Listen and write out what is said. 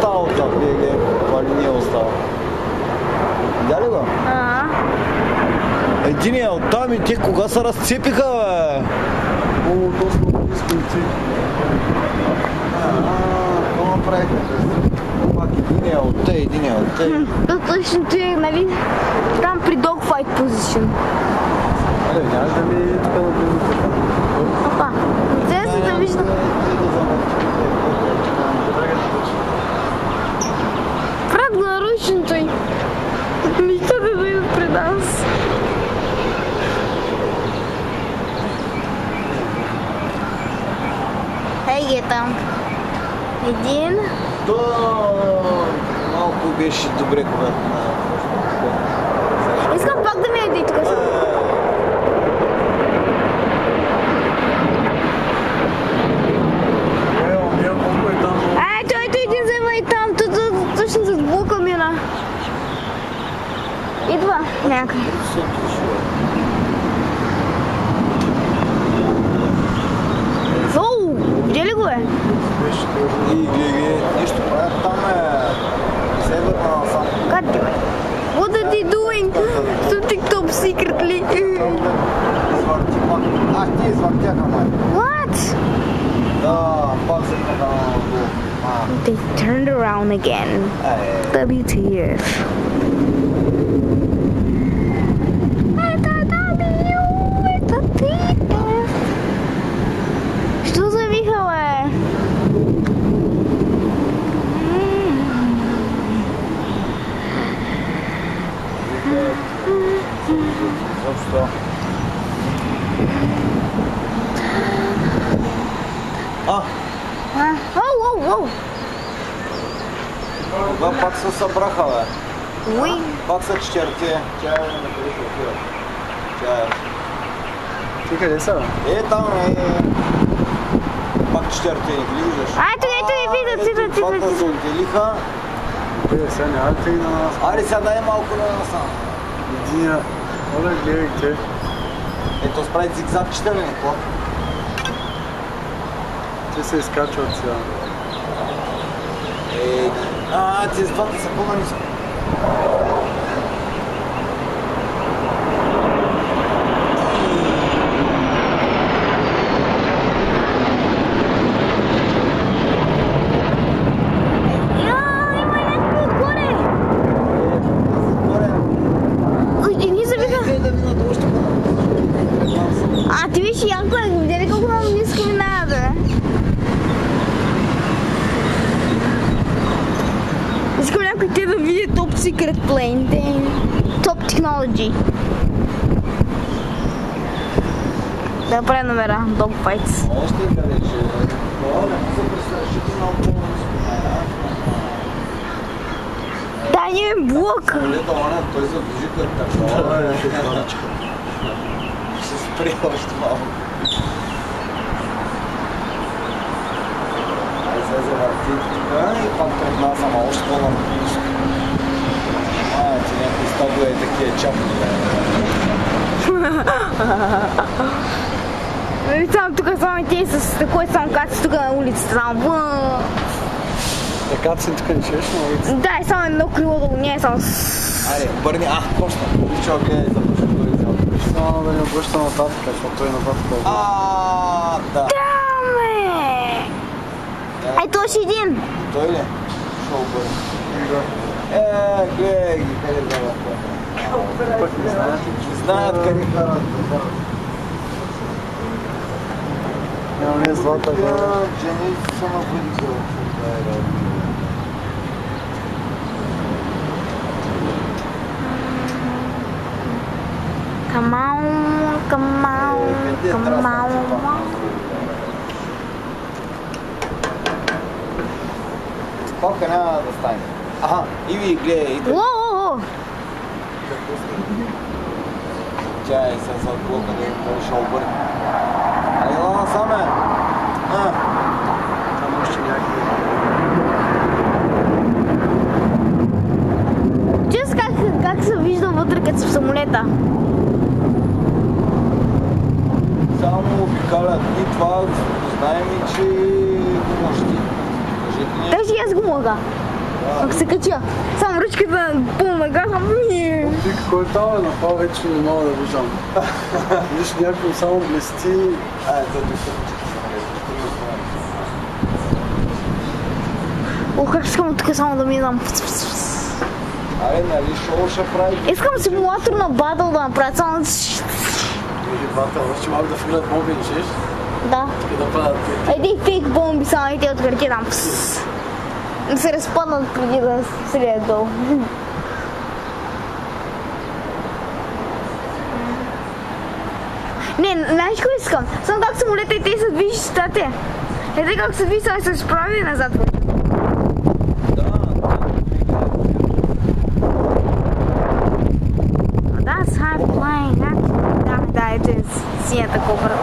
остава от това, това линия остава. Видя ли го? Единият оттам и те кога се разцепиха, бе? Много доста близко и ти. Това направиха. Пак единият от те, единият от те. Точно ти е, нали? Там при dogfight position. Нямаш да ми тук наблизо така. Опа, те се да вижда. Пред наручното й. Нищо да дойдат пред нас. Хей, ги е там. Един. Малко беше добре, когато Искам пак да ми еди тук. Ето един взема и там, точно зад блока мина. Идва някъде. Оу, где ли го е? И гледай, нещо правят там северна насам. God damn it. What are they doing? Something top secretly. Извърти пак. Ти извъртяха, май. What? Да, пак се надава долу. They turned around again. WTF. Що завиха, бе? Защо? Оу. Кога пак се събраха, бе? Уй. Пак са четирите. Тя е на къде ще отива. Тя е. Ти къде са, бе? Там пак четирите, не ги виждаш? Ето видят. Двата се отделиха. Къде са, няма ли те и на нас? Аре, сега дай малко на насам. Единия. Оле, гледай те. Ето справи зигзагчета, бе, какво? Те се изкачват сега. Тези двата са по-наниско. Ти виж Янко, видели колко много ниско минава, бе? Искам някой те да види Top Secret Plane, Top Technology. Да прави номера, Dogfights. Още къде ще е? Това не се представяше ти много по-ниско. Дай ни ме блок! Самолета, той се движи като такова. Ще спре още малко. Сега завърти тук и пак пред нас, ама още по-ниско. Ти някакви стадове и такива чапни. Само тук само и те с такой само каци тук на улицата, само Така си тук не чуеш на улицата? да, и само едно крило долу, не е само Айде, бърни, точно. Чао, гледай, започва той изял. Само да не обръща нататък, защото той нататък. Да. Даме! Ай, то ще един! Той ли? Шо обърни? Гледай ги, къде гледат? Пък не знаят. Знаят къде карат. Няма не злата гора. Жени са на бъдика. Come on. Спалка няма да стане. Аха, Иви, гледай, идва. Уоу! Тя е сега зад блока, да ще обърне. Айде, ела насаме. Там още някакви. Чуз как се вижда вътре, като си в самолета. Само обикалят и това, знаем и че го можеш ти. Даже и аз го мога. Ако се кача, само ръчката пълна газа. Ти кой там е напал, вече не мога да виждам. Виж някой само блести. Ох, как искам тук само да минам. Абе, нали шоу ще прави? Искам симулатор на батъл да направя само. Или батъл, ще малко да филят бомби, не чеш? Да. И да падат. Еди фейк бомби само и те открити там. Да се разпаднат преди да стреляят долу. Не, знаеш какво искам? Само как самолета и те се движи стате. Ето как се движи, само се справи назад. That's high flying. Да, ето е синята кобра.